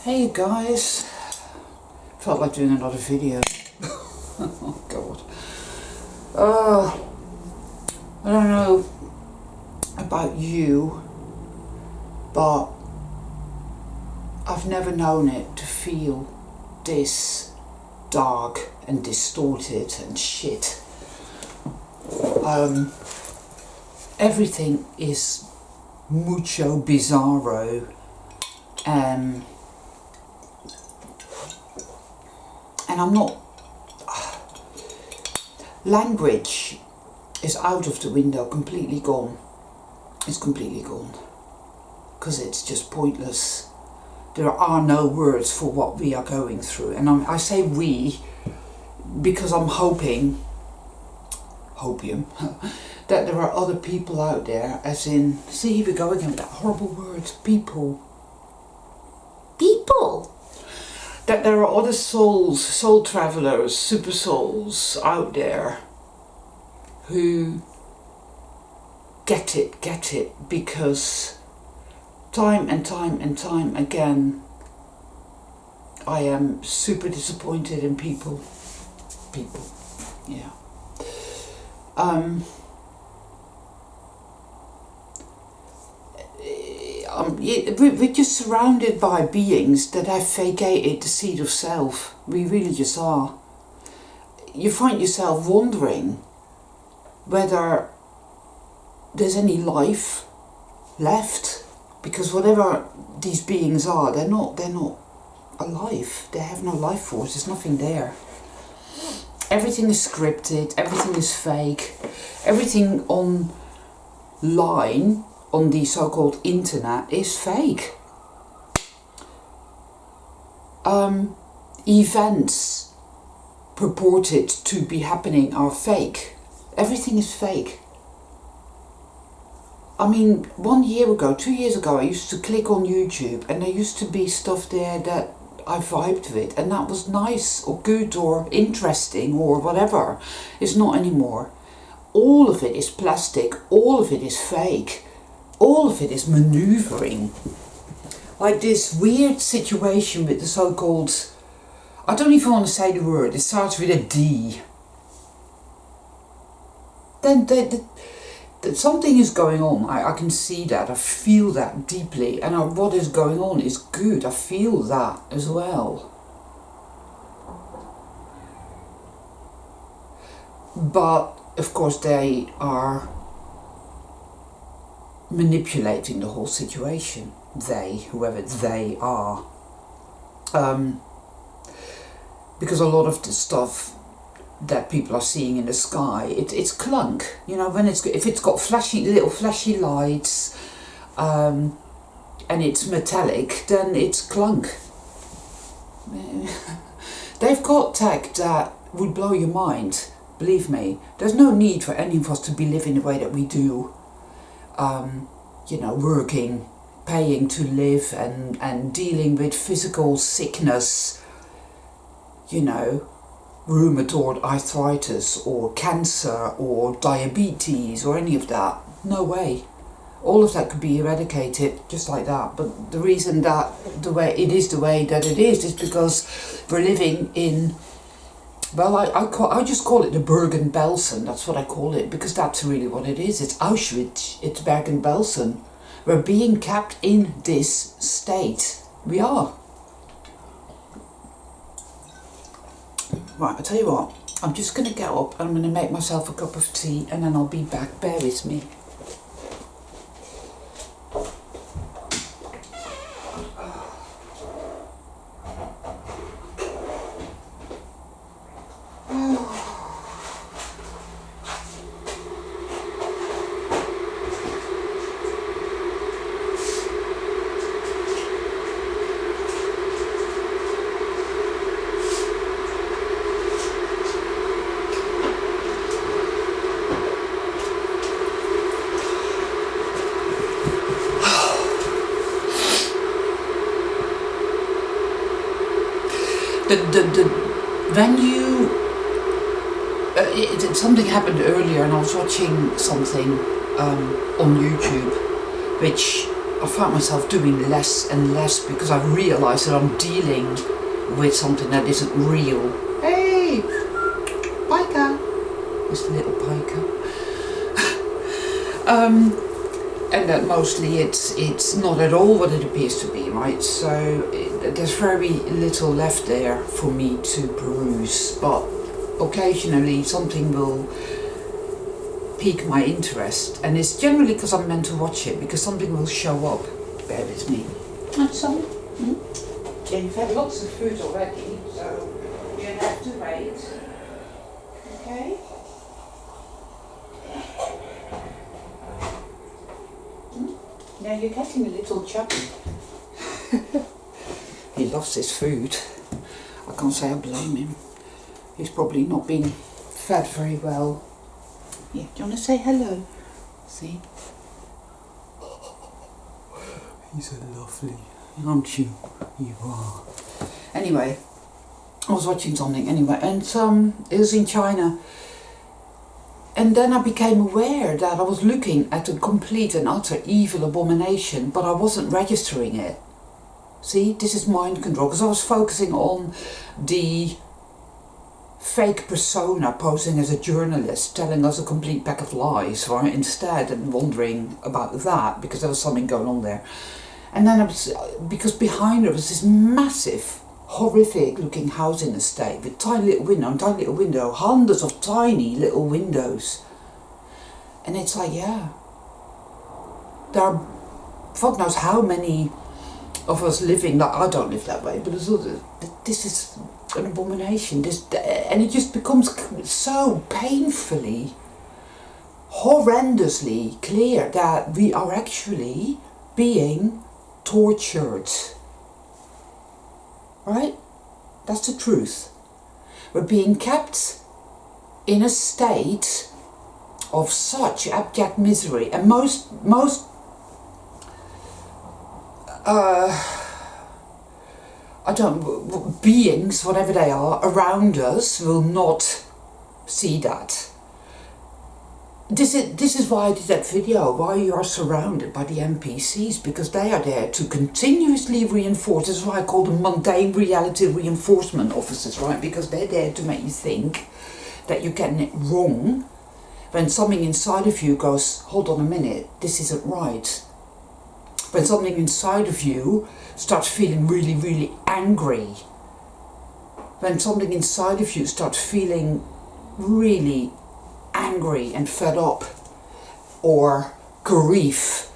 Hey guys, felt like doing another video. Oh god. I don't know about you, but I've never known it to feel this dark and distorted and shit. Everything is mucho bizarro. And I'm not... Language is out of the window, completely gone. It's completely gone. Because it's just pointless. There are no words for what we are going through. And I say we because I'm hopium, that there are other people out there, as in, see, here we go again with that horrible word, people. That there are other souls, soul travelers, super souls out there who get it, because time and time again I am super disappointed in people, yeah. We're just surrounded by beings that have vacated the seat of self. We really just are. You find yourself wondering whether there's any life left, because whatever these beings are, they're not alive. They have no life force. There's nothing there. Everything is scripted. Everything is fake. Everything online on the so-called internet is fake. Events purported to be happening are fake. Everything is fake. I mean, 1 year ago, 2 years ago, I used to click on YouTube and there used to be stuff there that I vibed with, and that was nice or good or interesting or whatever. It's not anymore. All of it is plastic. All of it is fake. All of it is maneuvering. Like this weird situation with the so-called, I don't even want to say the word, it starts with a D. Then something is going on. I can see that, I feel that deeply, and what is going on is good. I feel that as well. But of course they are manipulating the whole situation. They, whoever they are. Because a lot of the stuff that people are seeing in the sky, it's clunk. You know, when if it's got little flashy lights, and it's metallic, then it's clunk. They've got tech that would blow your mind. Believe me, there's no need for any of us to be living the way that we do. You know, working, paying to live, and dealing with physical sickness, you know, rheumatoid arthritis or cancer or diabetes or any of that. No way. All of that could be eradicated just like that. But the reason that the way that it is because we're living in, well, I just call it the Bergen-Belsen. That's what I call it, because that's really what it is. It's Auschwitz. It's Bergen-Belsen. We're being kept in this state. We are. Right, I'll tell you what. I'm just going to get up and I'm going to make myself a cup of tea and then I'll be back. Bear with me. When you something happened earlier, and I was watching something on YouTube, which I found myself doing less and less because I realised that I'm dealing with something that isn't real. Hey, piker, this little piker. And that mostly it's not at all what it appears to be, right? So there's very little left there for me to peruse, but occasionally something will pique my interest, and it's generally because I'm meant to watch it, because something will show up. Bear with me. Want some? Yeah, you've had lots of food already, so you have to wait. Okay? Now you're getting a little chubby. He loves his food. I can't say I blame him. He's probably not been fed very well. Yeah, do you want to say hello? See? He's a lovely, aren't you? You are. Anyway, I was watching something anyway, and it was in China. And then I became aware that I was looking at a complete and utter evil abomination, but I wasn't registering it. See, this is mind control, because I was focusing on the fake persona posing as a journalist, telling us a complete pack of lies, right, instead, and wondering about that, because there was something going on there. And then because behind her was this massive, horrific looking housing estate with tiny little window, hundreds of tiny little windows. And it's like, yeah, there are, fuck knows how many of us living, like, I don't live that way, but this is an abomination. And it just becomes so painfully, horrendously clear that we are actually being tortured. Right? That's the truth. We're being kept in a state of such abject misery, and most beings, whatever they are, around us will not see that. This is why I did that video, why you are surrounded by the NPCs, because they are there to continuously reinforce. This is why I call them mundane reality reinforcement officers, right? Because they're there to make you think that you're getting it wrong, when something inside of you goes, hold on a minute, this isn't right. When something inside of you starts feeling really, really angry. When something inside of you starts feeling really angry and fed up, or grief,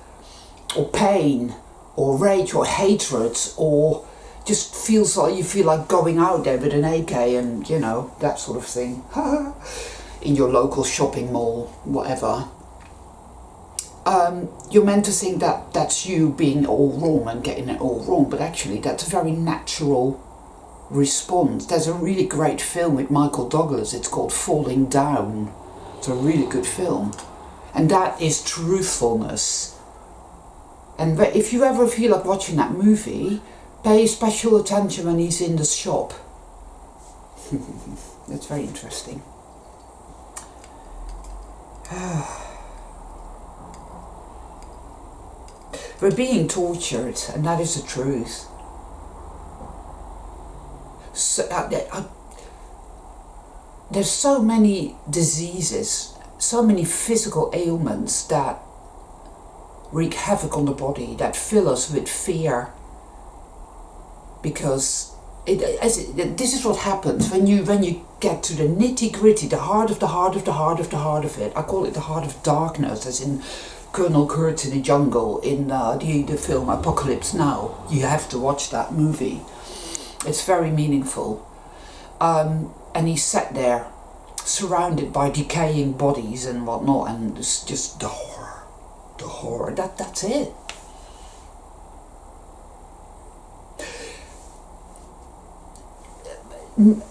or pain, or rage, or hatred, or just feels like you feel like going out there with an AK and, you know, that sort of thing. In your local shopping mall, whatever. You're meant to think that that's you being all wrong and getting it all wrong, but actually that's a very natural response. There's a really great film with Michael Douglas, it's called Falling Down. It's a really good film, and that is truthfulness. And if you ever feel like watching that movie, pay special attention when he's in the shop. That's very interesting. We're being tortured, and that is the truth. So, there's so many diseases, so many physical ailments that wreak havoc on the body, that fill us with fear. Because this is what happens when you get to the nitty gritty, the heart of the heart of the heart of the heart of it. I call it the heart of darkness, as in Colonel Kurtz in the jungle in the film Apocalypse Now. You have to watch that movie. It's very meaningful. And he sat there, surrounded by decaying bodies and whatnot, and it's just the horror. That's it.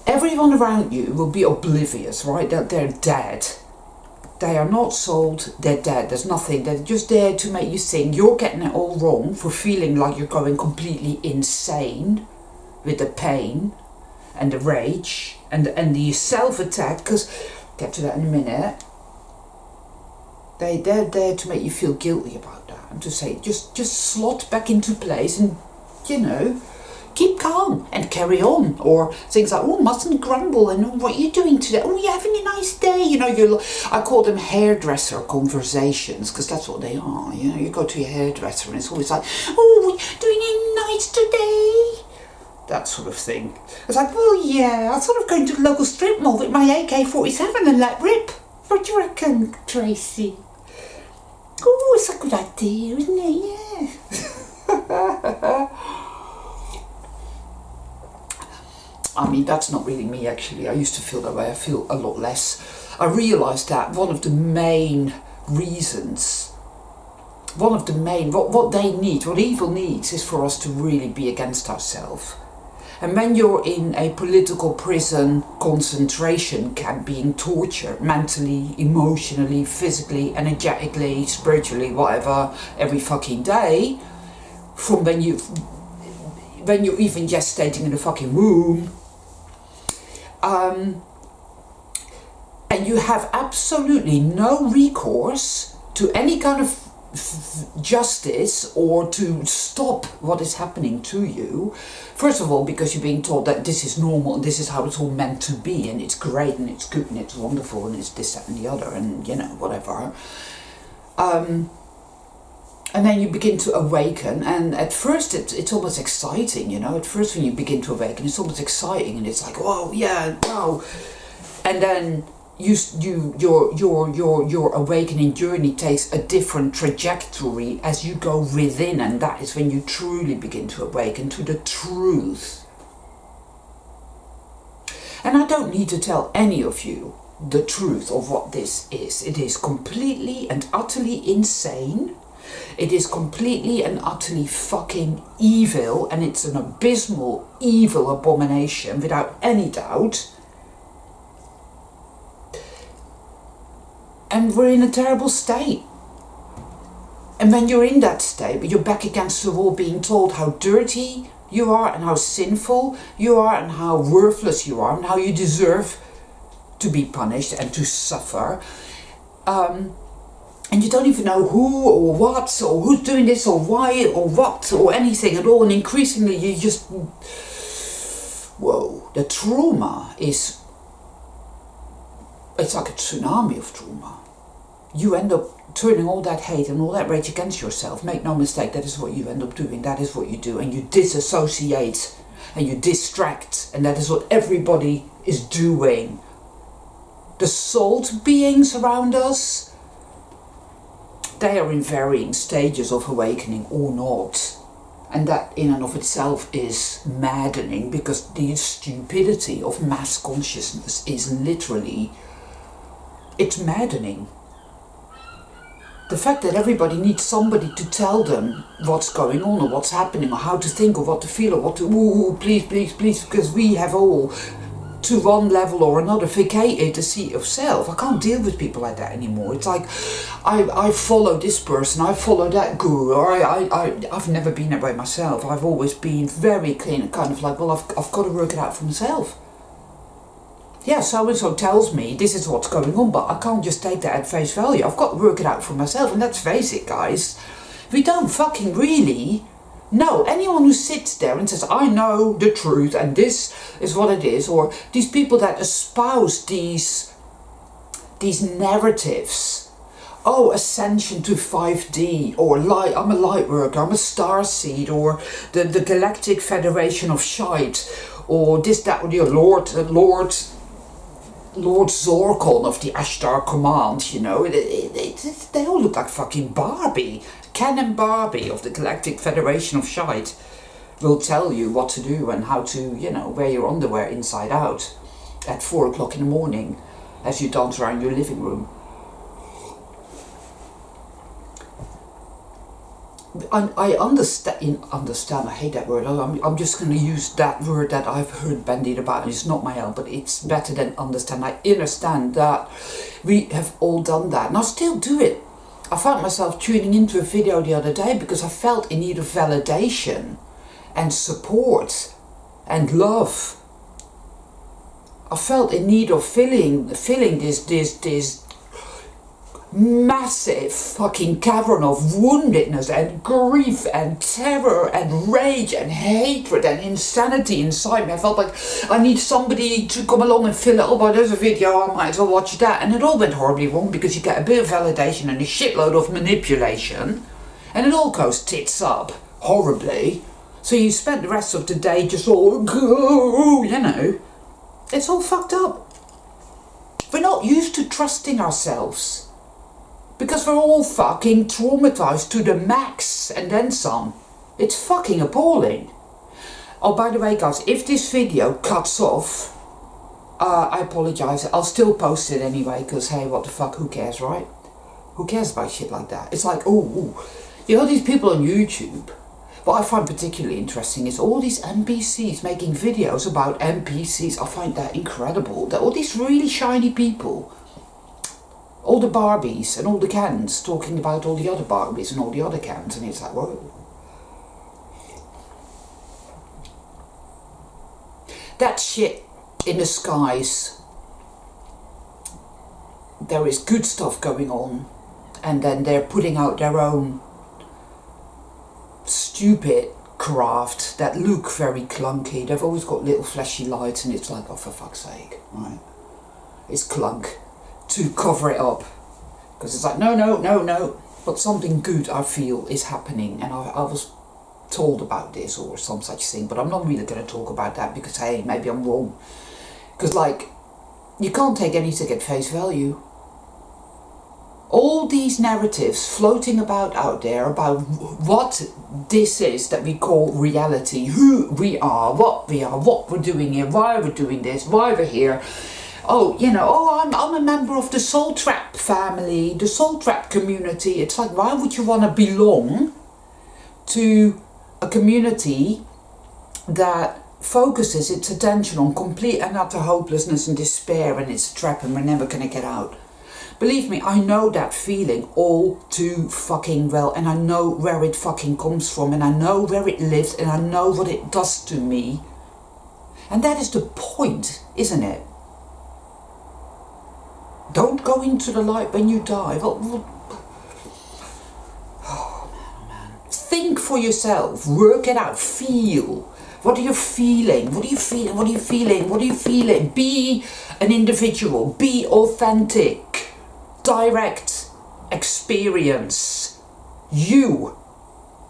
Everyone around you will be oblivious, right? That they're dead. They are not sold, they're dead. There's nothing. They're just there to make you think you're getting it all wrong, for feeling like you're going completely insane with the pain and the rage and the self-attack, because get to that in a minute. They're there to make you feel guilty about that, and to say, just slot back into place and, you know, keep calm and carry on. Or things like, oh, mustn't grumble, and oh, what are you doing today? Oh, you're having a nice day. You know, I call them hairdresser conversations, because that's what they are. You know, you go to your hairdresser and it's always like, oh, doing it nice today? That sort of thing. It's like, well, yeah, I'm sort of going to the local strip mall with my AK-47 and let rip. What do you reckon, Tracy? Oh, it's a good idea, isn't it? Yeah. I mean, that's not really me, actually. I used to feel that way. I feel a lot less. I realised that one of the main reasons, what they need, what evil needs, is for us to really be against ourselves. And when you're in a political prison concentration camp being tortured mentally, emotionally, physically, energetically, spiritually, whatever, every fucking day, from when you're even gestating in a fucking womb, and you have absolutely no recourse to any kind of justice or to stop what is happening to you. First of all, because you're being told that this is normal and this is how it's all meant to be, and it's great and it's good and it's wonderful and it's this, that and the other, and you know, whatever. And then you begin to awaken, and at first it's almost exciting, you know. At first when you begin to awaken, it's almost exciting, and it's like, oh yeah, wow. And then your awakening journey takes a different trajectory as you go within, and that is when you truly begin to awaken to the truth. And I don't need to tell any of you the truth of what this is. It is completely and utterly insane. It is completely and utterly fucking evil, and it's an abysmal evil abomination without any doubt. And we're in a terrible state. And when you're in that state, but you're back against the wall being told how dirty you are and how sinful you are and how worthless you are and how you deserve to be punished and to suffer. And you don't even know who or what or who's doing this or why or what or anything at all. And increasingly you just, whoa, the trauma is, it's like a tsunami of trauma. You end up turning all that hate and all that rage against yourself. Make no mistake, that is what you end up doing. That is what you do. And you disassociate and you distract. And that is what everybody is doing. The salt beings around us, they are in varying stages of awakening or not. And that in and of itself is maddening, because the stupidity of mass consciousness is literally, it's maddening. The fact that everybody needs somebody to tell them what's going on or what's happening or how to think or what to feel or what to, please, because we have all, to one level or another, vacated the seat of self. I can't deal with people like that anymore. It's like, I follow this person, I follow that guru, or I've never been that way myself. I've always been very clean, kind of like, well, I've got to work it out for myself. Yeah, so-and-so tells me this is what's going on, but I can't just take that at face value. I've got to work it out for myself, and let's face it, guys, we don't fucking really know. Anyone who sits there and says, I know the truth, and this is what it is, or these people that espouse these narratives, oh, ascension to 5D, or light, I'm a light worker, I'm a starseed, or the Galactic Federation of Shite, or this, that, or the Lord Zorkon of the Ashtar Command, you know, they all look like fucking Barbie. Canon Barbie of the Galactic Federation of Shite will tell you what to do and how to, you know, wear your underwear inside out at 4 o'clock in the morning as you dance around your living room. I understand, I hate that word. I'm just going to use that word that I've heard bandied about, and it's not my own, but it's better than understand. I understand that we have all done that, and I still do it. I found myself tuning into a video the other day because I felt in need of validation and support and love. I felt in need of filling this massive fucking cavern of woundedness and grief and terror and rage and hatred and insanity inside me. I felt like I need somebody to come along and fill it up. Oh, there's a video, I might as well watch that. And it all went horribly wrong because you get a bit of validation and a shitload of manipulation, and it all goes tits up horribly. So you spent the rest of the day just all, you know, it's all fucked up. We're not used to trusting ourselves. Because we're all fucking traumatized to the max and then some. It's fucking appalling. Oh, by the way, guys, if this video cuts off, I apologize. I'll still post it anyway, because hey, what the fuck, who cares, right? Who cares about shit like that? It's like, ooh. You know, these people on YouTube, what I find particularly interesting is all these NPCs making videos about NPCs. I find that incredible. That all these really shiny people, all the Barbies and all the Kens talking about all the other Barbies and all the other Kens, and it's like, whoa. That shit in the skies, there is good stuff going on, and then they're putting out their own stupid craft that look very clunky. They've always got little flashy lights, and it's like, oh, for fuck's sake, right? It's clunk to cover it up, because it's like, no, but something good I feel is happening, and I was told about this or some such thing, but I'm not really going to talk about that because hey, maybe I'm wrong, because like, you can't take anything at face value. All these narratives floating about out there about what this is that we call reality, who we are, what we're doing here, why we're doing this, why we're here. Oh, you know, I'm a member of the Soul Trap family, the Soul Trap community. It's like, why would you want to belong to a community that focuses its attention on complete and utter hopelessness and despair, and it's a trap and we're never going to get out? Believe me, I know that feeling all too fucking well, and I know where it fucking comes from, and I know where it lives, and I know what it does to me. And that is the point, isn't it? Don't go into the light when you die. Oh man. Think for yourself. Work it out. Feel. What are you feeling? What are you feeling? What are you feeling? What are you feeling? Be an individual. Be authentic. Direct experience. You.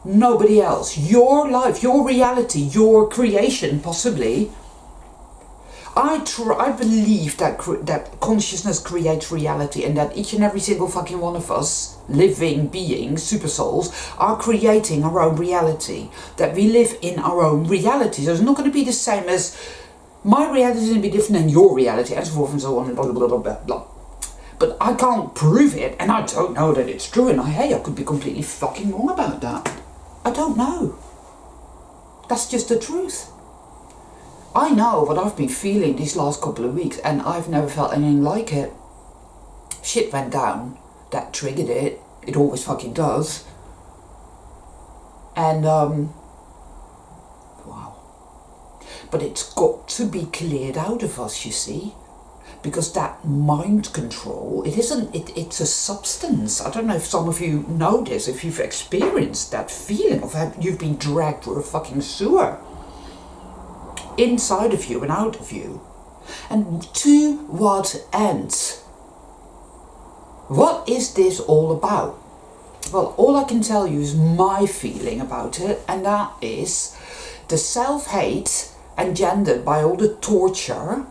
Nobody else. Your life. Your reality. Your creation, possibly. I believe that consciousness creates reality, and that each and every single fucking one of us, living beings, super souls, are creating our own reality. That we live in our own reality. So it's not going to be the same as my reality is going to be different than your reality, and so forth and so on, and blah, blah, blah, blah, blah. But I can't prove it, and I don't know that it's true, and I could be completely fucking wrong about that. I don't know. That's just the truth. I know what I've been feeling these last couple of weeks, and I've never felt anything like it. Shit went down. That triggered it. It always fucking does. And, wow. But it's got to be cleared out of us, you see. Because that mind control, it's a substance. I don't know if some of you know this, if you've experienced that feeling of you've been dragged through a fucking sewer. Inside of you and out of you. And to what end? What is this all about? Well, all I can tell you is my feeling about it, and that is the self-hate engendered by all the torture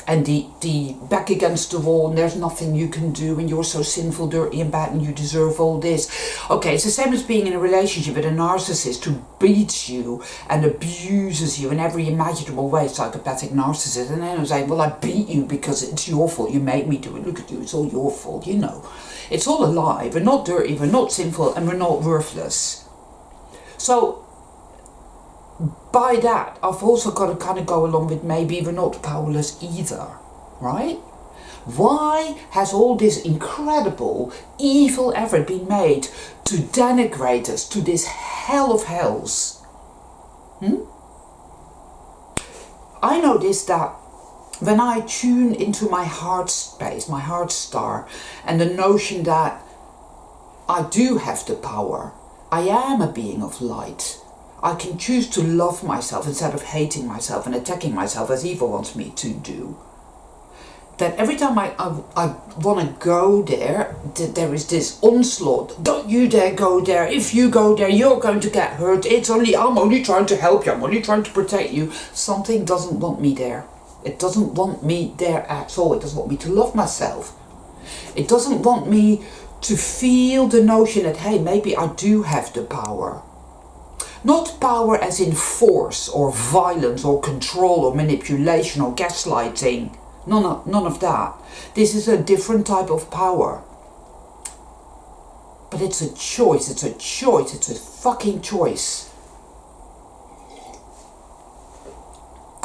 and the back against the wall, and there's nothing you can do, and you're so sinful, dirty and bad, and you deserve all this. Okay, it's the same as being in a relationship with a narcissist who beats you and abuses you in every imaginable way, psychopathic narcissist, and then I'm saying, well, I beat you because it's your fault, you made me do it, look at you, it's all your fault, you know. It's all a lie. We're not dirty, we're not sinful, and we're not worthless. So, by that, I've also got to kind of go along with maybe we're not powerless either, right? Why has all this incredible, evil effort been made to denigrate us to this hell of hells? I noticed that when I tune into my heart space, my heart star, and the notion that I do have the power, I am a being of light, I can choose to love myself instead of hating myself and attacking myself as evil wants me to do. That every time I want to go there, there is this onslaught. Don't you dare go there. If you go there, you're going to get hurt. I'm only trying to help you. I'm only trying to protect you. Something doesn't want me there. It doesn't want me there at all. It doesn't want me to love myself. It doesn't want me to feel the notion that, hey, maybe I do have the power. Not power as in force or violence or control or manipulation or gaslighting. None of that. This is a different type of power. But it's a choice. It's a choice. It's a fucking choice.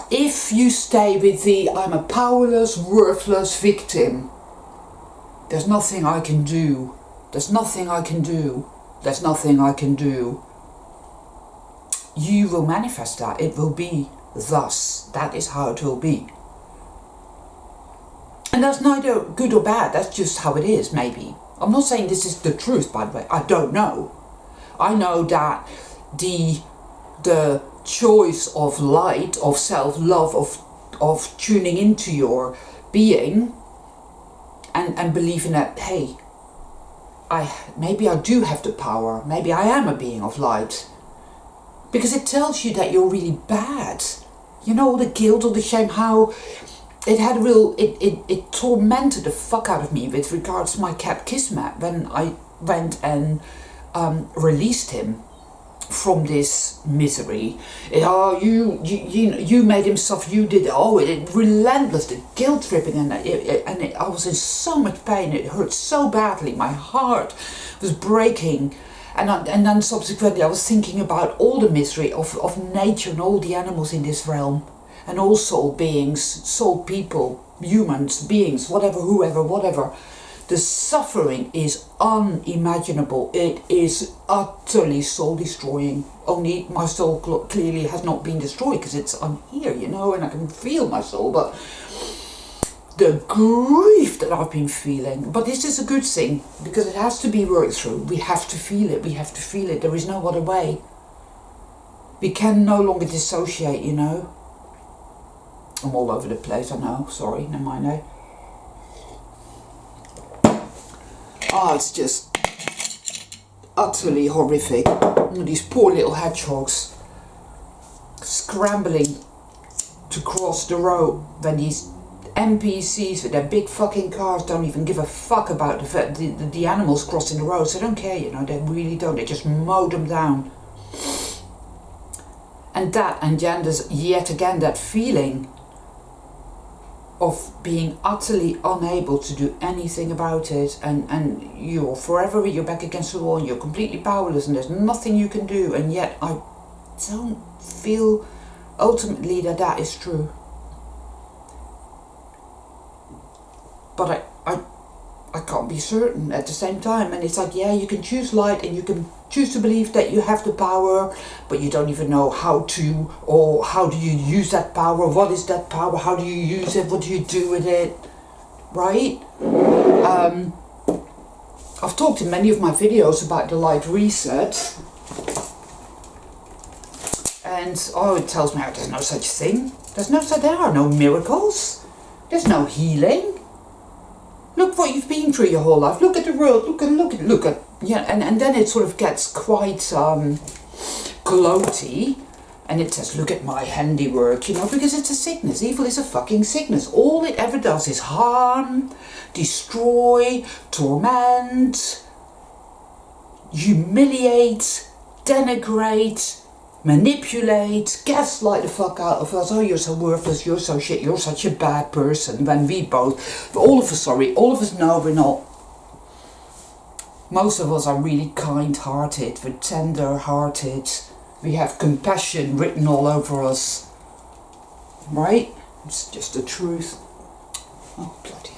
If you stay with the I'm a powerless, worthless victim, there's nothing I can do. There's nothing I can do. There's nothing I can do. You will manifest that. It will be thus. That is how it will be. And that's neither good or bad. That's just how it is, maybe. I'm not saying this is the truth, by the way. I don't know. I know that the choice of light, of self-love, of tuning into your being and believing that, hey, maybe I do have the power. Maybe I am a being of light. Because it tells you that you're really bad. You know, all the guilt, all the shame, how it had a real, it tormented the fuck out of me with regards to my cat Kismet when I went and released him from this misery. You made him suffer, you did, it relentless, the guilt tripping, and I was in so much pain, it hurt so badly, my heart was breaking. And then subsequently I was thinking about all the misery of nature and all the animals in this realm. And all soul beings, soul people, humans, beings, whatever, whoever, whatever. The suffering is unimaginable. It is utterly soul destroying. Only my soul clearly has not been destroyed because I'm here, you know, and I can feel my soul. But the grief that I've been feeling, but this is a good thing because it has to be worked through. We have to feel it. We have to feel it. There is no other way. We can no longer dissociate, you know. I'm all over the place, I know. Sorry, never mind, eh? Oh, it's just utterly horrific. These poor little hedgehogs scrambling to cross the road when these NPCs with their big fucking cars don't even give a fuck about the animals crossing the road. So they don't care, you know, they really don't. They just mow them down. And that engenders yet again that feeling of being utterly unable to do anything about it, and you're forever with your back against the wall and you're completely powerless and there's nothing you can do, and yet I don't feel ultimately that is true. But I can't be certain at the same time, and it's like, yeah, you can choose light and you can choose to believe that you have the power, but you don't even know how to, or how do you use that power, what is that power, how do you use it, what do you do with it, right? I've talked in many of my videos about the light reset, and it tells me there's no such thing, there are no miracles, there's no healing. Look what you've been through your whole life. Look at the world. Look at yeah. And then it sort of gets quite gloaty, and it says, "Look at my handiwork," you know, because it's a sickness. Evil is a fucking sickness. All it ever does is harm, destroy, torment, humiliate, denigrate, manipulate, gaslight the fuck out of us. Oh, you're so worthless, you're so shit, you're such a bad person. When all of us know we're not. Most of us are really kind-hearted, we're tender-hearted, we have compassion written all over us. Right? It's just the truth. Oh, bloody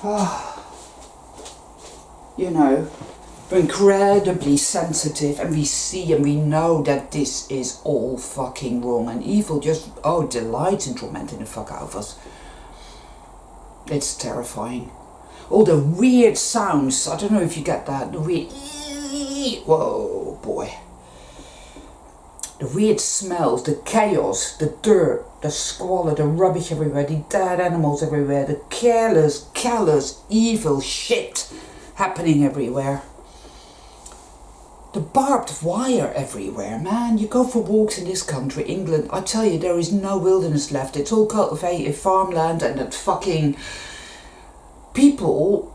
hell. You know, We're incredibly sensitive, and we see and we know that this is all fucking wrong, and evil just, delights in tormenting the fuck out of us. It's terrifying. All the weird sounds, I don't know if you get that, the weird, whoa boy. The weird smells, the chaos, the dirt, the squalor, the rubbish everywhere, the dead animals everywhere, the careless, callous, evil shit happening everywhere. The barbed wire everywhere, man. You go for walks in this country, England, I tell you, there is no wilderness left. It's all cultivated farmland, and that fucking people.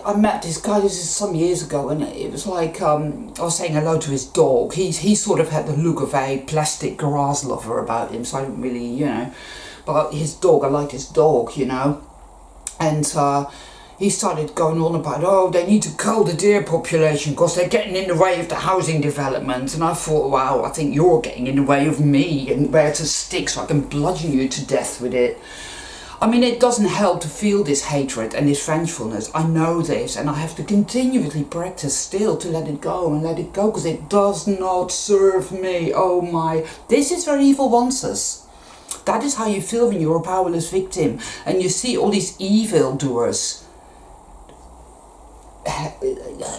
I met this guy, this is some years ago, and it was like, I was saying hello to his dog. He sort of had the look of a plastic grass lover about him, so I didn't really, but his dog, I liked his dog, and he started going on about, they need to cull the deer population because they're getting in the way of the housing development. And I thought, wow, I think you're getting in the way of me and where to stick so I can bludgeon you to death with it. I mean, it doesn't help to feel this hatred and this vengefulness. I know this, and I have to continuously practice still to let it go and let it go, because it does not serve me. Oh my, this is where evil wants us. That is how you feel when you're a powerless victim and you see all these evil doers.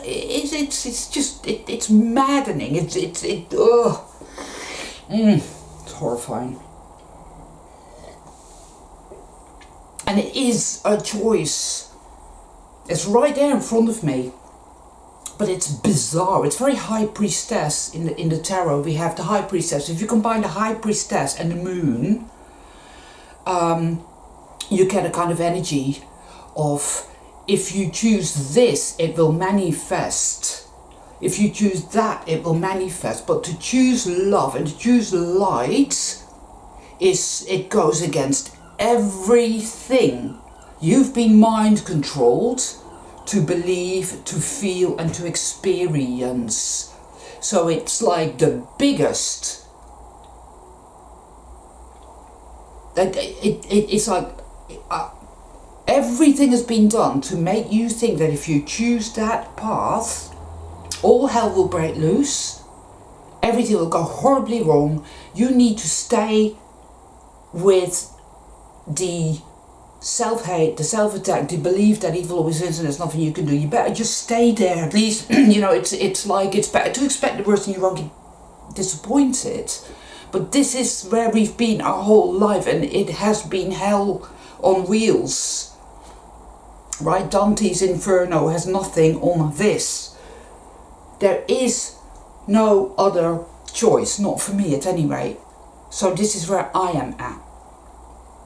It's maddening. It's horrifying. And it is a choice. It's right there in front of me. But it's bizarre. It's very high priestess in the tarot. We have the high priestess. If you combine the high priestess and the moon, you get a kind of energy of, if you choose this, it will manifest. If you choose that, it will manifest. But to choose love and to choose light, it goes against everything you've been mind controlled to believe, to feel, and to experience. So it's like the biggest. It's like everything has been done to make you think that if you choose that path, all hell will break loose. Everything will go horribly wrong. You need to stay with the self-hate, the self-attack, the belief that evil always is and there's nothing you can do. You better just stay there. At least, it's like, it's better to expect the worst and you won't get disappointed. But this is where we've been our whole life, and it has been hell on wheels. Right? Dante's Inferno has nothing on this. There is no other choice, not for me at any rate. So this is where I am at.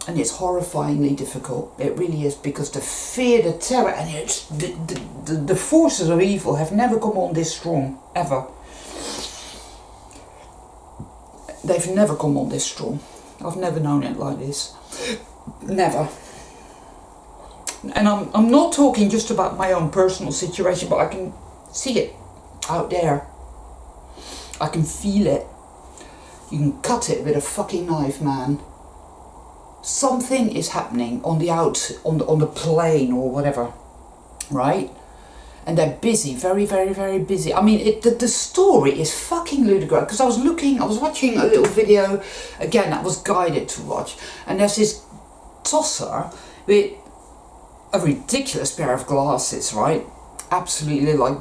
And it's horrifyingly difficult. It really is, because the fear, the terror, and it's the forces of evil have never come on this strong, ever. They've never come on this strong. I've never known it like this. Never. And I'm not talking just about my own personal situation, but I can see it out there. I can feel it. You can cut it with a fucking knife, man. Something is happening on the plane or whatever, right? And they're busy, very, very, very busy. I mean, the story is fucking ludicrous, because I was watching a little video, again, that was guided to watch, and there's this tosser with a ridiculous pair of glasses, right? Absolutely, like,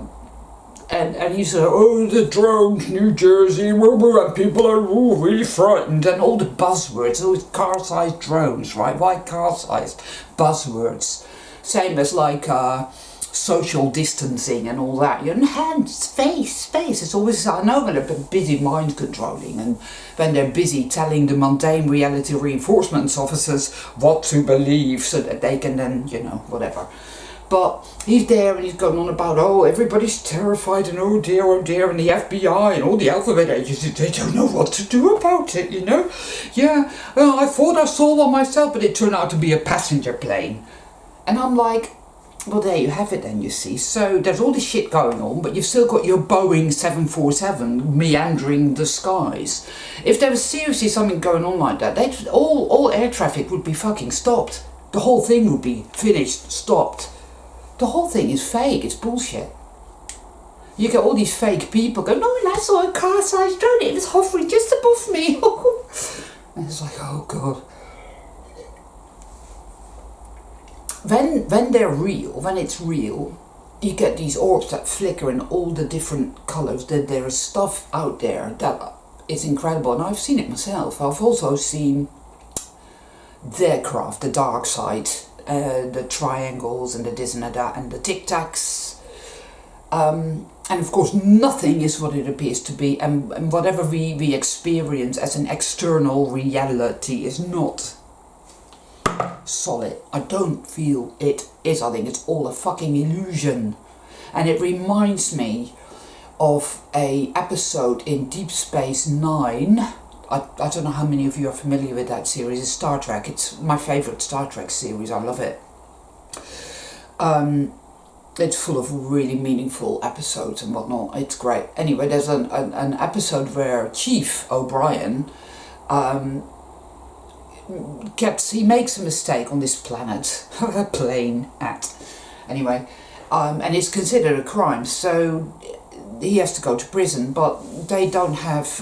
and he said, the drones, New Jersey, and people are really frightened, and all the buzzwords, all these car-sized drones, right? Why car-sized buzzwords? Same as like social distancing and all that. Your hands, space. It's always, I know when they're busy mind controlling, and when they're busy telling the mundane reality reinforcement officers what to believe so that they can then, whatever. But he's there and he's going on about, everybody's terrified and oh dear, and the FBI and all the alphabet agencies, they don't know what to do about it, Yeah, well, I thought I saw one myself, but it turned out to be a passenger plane. And I'm like, well, there you have it then, you see. So there's all this shit going on, but you've still got your Boeing 747 meandering the skies. If there was seriously something going on like that, all air traffic would be fucking stopped. The whole thing would be finished, stopped. The whole thing is fake, it's bullshit. You get all these fake people going, no, I saw a car-sized drone, it was hovering just above me. And it's like, oh God. When they're real, when it's real, you get these orbs that flicker in all the different colours. That there is stuff out there that is incredible, and I've seen it myself. I've also seen their craft, the dark side, the triangles and the this and that and the tic-tacs. And of course nothing is what it appears to be, and whatever we experience as an external reality is not solid. I don't feel it is. I think it's all a fucking illusion. And it reminds me of a episode in Deep Space Nine. I don't know how many of you are familiar with that series. It's Star Trek. It's my favourite Star Trek series. I love it. It's full of really meaningful episodes and whatnot. It's great. Anyway, there's an episode where Chief O'Brien he makes a mistake on this planet, anyway, and it's considered a crime, so he has to go to prison, but they don't have,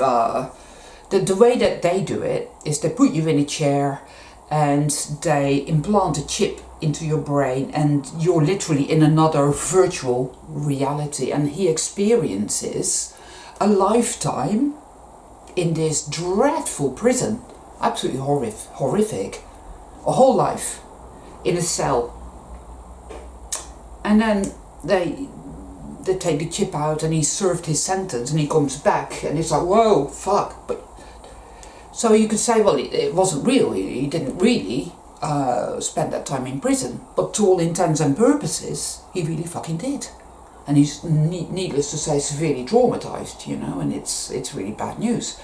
the way that they do it is they put you in a chair and they implant a chip into your brain and you're literally in another virtual reality, and he experiences a lifetime in this dreadful prison. Absolutely horrific. A whole life in a cell. And then they take the chip out and he's served his sentence and he comes back and it's like, whoa, fuck. But so you could say, well, it wasn't real. He didn't really spend that time in prison. But to all intents and purposes, he really fucking did. And he's, needless to say, severely traumatized, you know, and it's really bad news.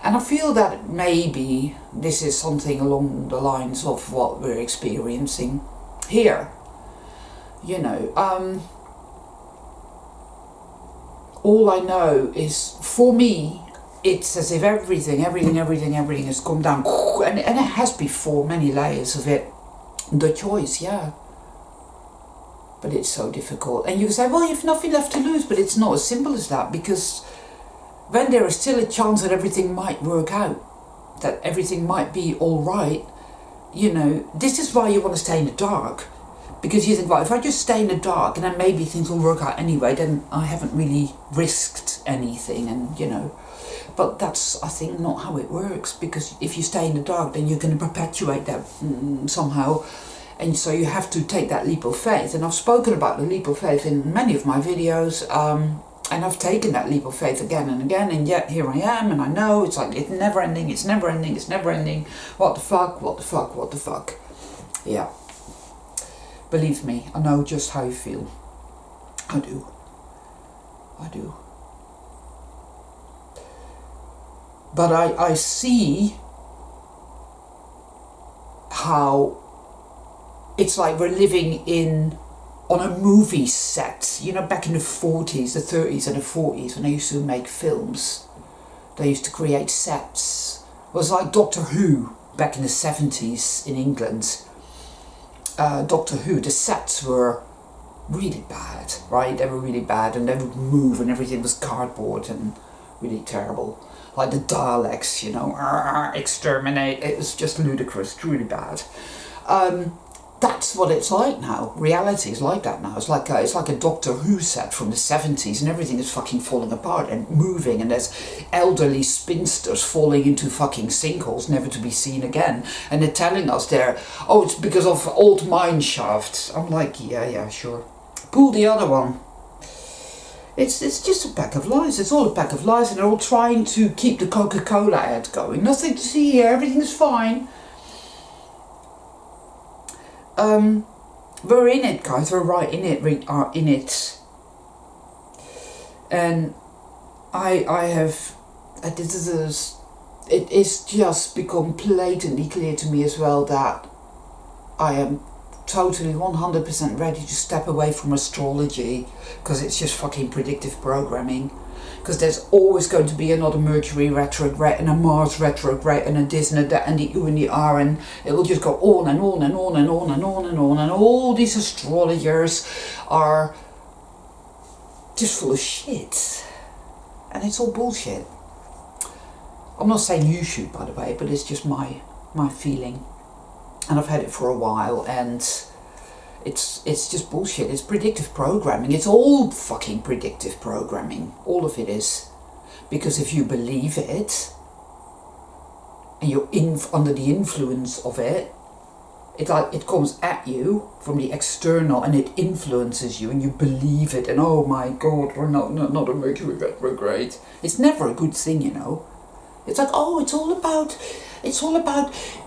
And I feel that maybe this is something along the lines of what we're experiencing here. You know, all I know is, for me, it's as if everything has come down. And it has before, many layers of it. The choice, yeah. But it's so difficult. And you say, well, you've nothing left to lose, but it's not as simple as that, because when there is still a chance that everything might work out, that everything might be all right, you know, this is why you want to stay in the dark. Because you think, well, if I just stay in the dark and then maybe things will work out anyway, then I haven't really risked anything, and, you know. But that's, I think, not how it works, because if you stay in the dark, then you're going to perpetuate that somehow. And so you have to take that leap of faith. And I've spoken about the leap of faith in many of my videos. And I've taken that leap of faith again and again, and yet here I am, and I know it's like, it's never ending, it's never ending, it's never ending. What the fuck, what the fuck, what the fuck. Yeah. Believe me, I know just how you feel. I do. I do. But I see how it's like we're living on a movie set, you know, back in the 40s, the 30s and the 40s, when they used to make films. They used to create sets. It was like Doctor Who back in the 70s in England. Doctor Who, the sets were really bad, right? They were really bad, and they would move and everything was cardboard and really terrible. Like the Daleks, you know, exterminate. It was just ludicrous, really bad. That's what it's like now. Reality is like that now. It's like a Doctor Who set from the 70s, and everything is fucking falling apart and moving, and there's elderly spinsters falling into fucking sinkholes never to be seen again, and they're telling us it's because of old mine shafts. I'm like, yeah, sure. Pull the other one. It's just a pack of lies. It's all a pack of lies, and they're all trying to keep the Coca-Cola ad going. Nothing to see here. Everything's fine. We're in it, guys. We're right in it. We are in it. And it is just become blatantly clear to me as well that I am totally 100% ready to step away from astrology, because it's just fucking predictive programming. Because there's always going to be another Mercury retrograde and a Mars retrograde and a this and a that and the U and the R, and it will just go on and on and on and on and on and on, and all these astrologers are just full of shit. And it's all bullshit. I'm not saying you should, by the way, but it's just my feeling. And I've had it for a while, and it's just bullshit. It's predictive programming. It's all fucking predictive programming. All of it is. Because if you believe it, and you're under the influence of it, it comes at you from the external, and it influences you, and you believe it, and oh my god, we're not a Mercury retrograde. It's never a good thing, you know. It's like, oh, it's all about,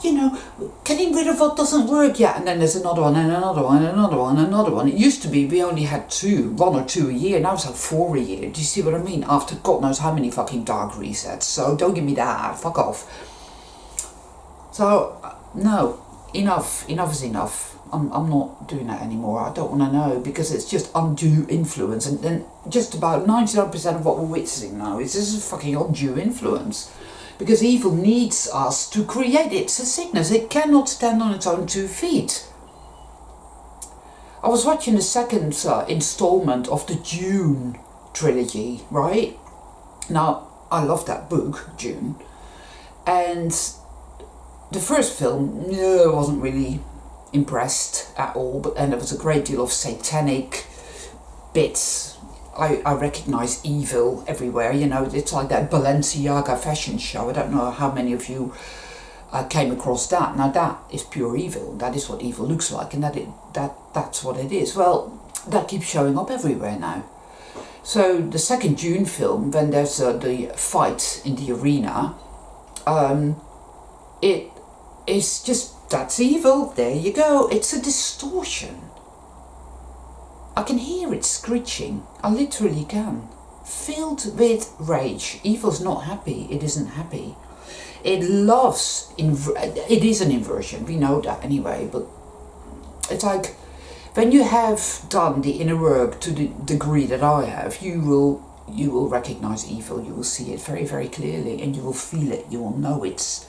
you know, getting rid of what doesn't work. Yeah, and then there's another one, and another one, and another one, and another one. It used to be we only had one or two a year. Now it's like 4 a year. Do you see what I mean? After God knows how many fucking dark resets. So don't give me that. Fuck off. So, no. Enough is enough. I'm not doing that anymore. I don't want to know, because it's just undue influence, and then just about 99% of what we're witnessing now is this is fucking undue influence, because evil needs us to create. It's a sickness. It cannot stand on its own 2 feet. I was watching the second installment of the Dune trilogy, right? Now, I love that book, Dune, and the first film, I wasn't really impressed at all, and there was a great deal of satanic bits. I recognise evil everywhere, you know. It's like that Balenciaga fashion show. I don't know how many of you came across that. Now that is pure evil. That is what evil looks like, and that's what it is. Well, that keeps showing up everywhere now. So the second Dune film, when there's the fight in the arena, it's just, that's evil, there you go. It's a distortion. I can hear it screeching. I literally can. Filled with rage. Evil's not happy. It isn't happy. It loves, it is an inversion, we know that anyway, but it's like, when you have done the inner work to the degree that I have, you will recognize evil, you will see it very, very clearly, and you will feel it, you will know its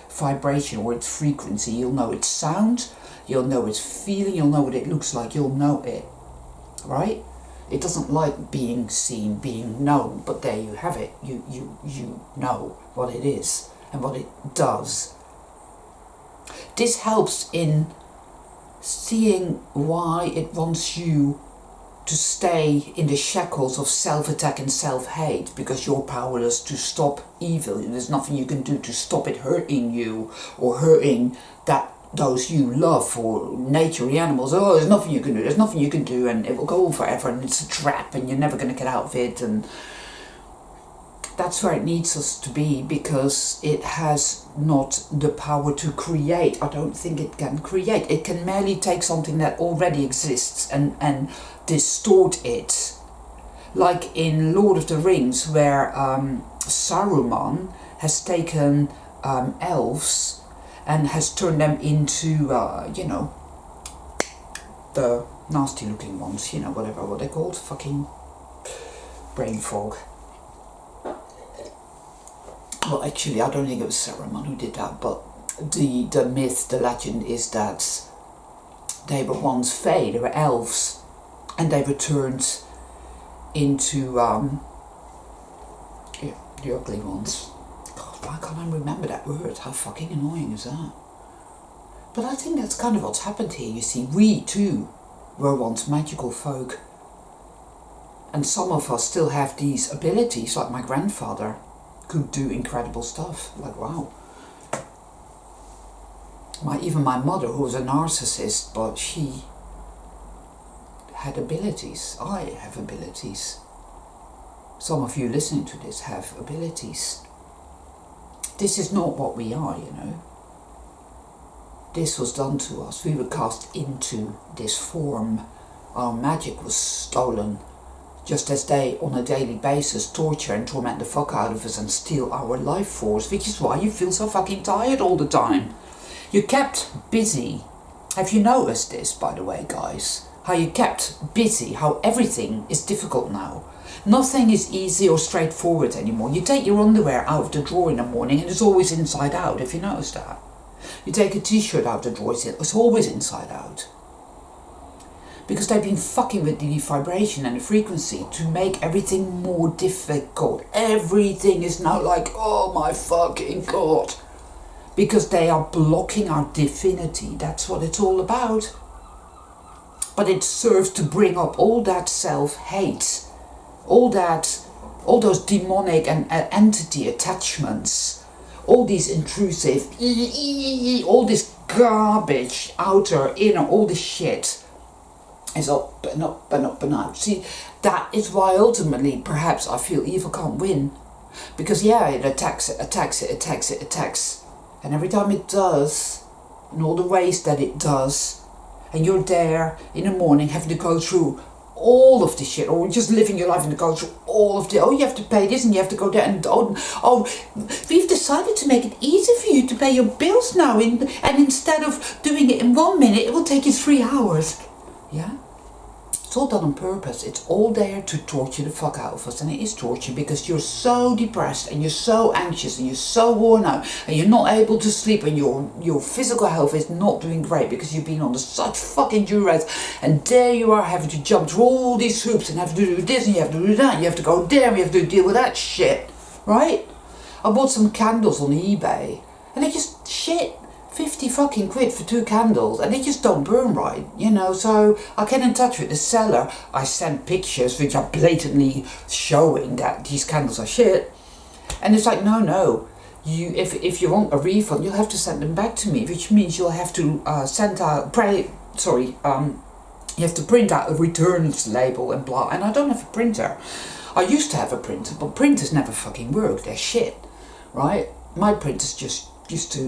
vibration or its frequency, you'll know its sound, you'll know its feeling, you'll know what it looks like, you'll know it, right? It doesn't like being seen, being known, but there you have it, you know what it is and what it does. This helps in seeing why it wants you to stay in the shackles of self-attack and self-hate, because you're powerless to stop evil. There's nothing you can do to stop it hurting you or hurting those you love, or nature, the animals. Oh, there's nothing you can do. There's nothing you can do, and it will go on forever, and it's a trap, and you're never going to get out of it. And that's where it needs us to be, because it has not the power to create. I don't think it can create. It can merely take something that already exists and distort it. Like in Lord of the Rings, where Saruman has taken elves and has turned them into, you know, the nasty looking ones, you know, whatever, what they're called, fucking brain fog. Well, actually, I don't think it was Saruman who did that, but the myth, the legend is that they were once Fae, they were elves, and they were turned into the ugly ones. God, why can't I remember that word? How fucking annoying is that? But I think that's kind of what's happened here, you see. We too were once magical folk. And some of us still have these abilities, like my grandfather could do incredible stuff. Like, wow. Even my mother, who was a narcissist, but she had abilities. I have abilities. Some of you listening to this have abilities. This is not what we are, you know. This was done to us. We were cast into this form. Our magic was stolen. Just as they, on a daily basis, torture and torment the fuck out of us and steal our life force, which is why you feel so fucking tired all the time. You're kept busy. Have you noticed this, by the way, guys? How you're kept busy, how everything is difficult now. Nothing is easy or straightforward anymore. You take your underwear out of the drawer in the morning and it's always inside out, if you noticed that. You take a t-shirt out of the drawer, it's always inside out. because they've been fucking with the vibration and the frequency to make everything more difficult. Everything is now like, oh my fucking God. Because they are blocking our divinity. That's what it's all about. But it serves to bring up all that self-hate, all those demonic and entity attachments, all these intrusive, all this garbage, outer, inner, all this shit is up and up and up and out. See, that is why ultimately perhaps I feel evil can't win. Because yeah, it attacks. And every time it does, in all the ways that it does, and you're there in the morning having to go through all of this shit, or just living your life and to go through all of the, oh, you have to pay this and you have to go there, and oh, we've decided to make it easy for you to pay your bills now, and instead of doing it in 1 minute, it will take you 3 hours. Yeah? It's all done on purpose. It's all there to torture the fuck out of us, and it is torture because you're so depressed and you're so anxious and you're so worn out and you're not able to sleep, and your physical health is not doing great because you've been under such fucking duress, and there you are having to jump through all these hoops and have to do this and you have to do that, you have to go there and you have to deal with that shit, right? I bought some candles on eBay and they're just shit. 50 fucking quid for 2 candles, and they just don't burn right, you know. So I get in touch with the seller. I send pictures which are blatantly showing that these candles are shit, and it's like, no, you if you want a refund, you'll have to send them back to me, which means you'll have to you have to print out a returns label and blah. And I don't have a printer. I used to have a printer, but printers never fucking work. They're shit, right? My printers just used to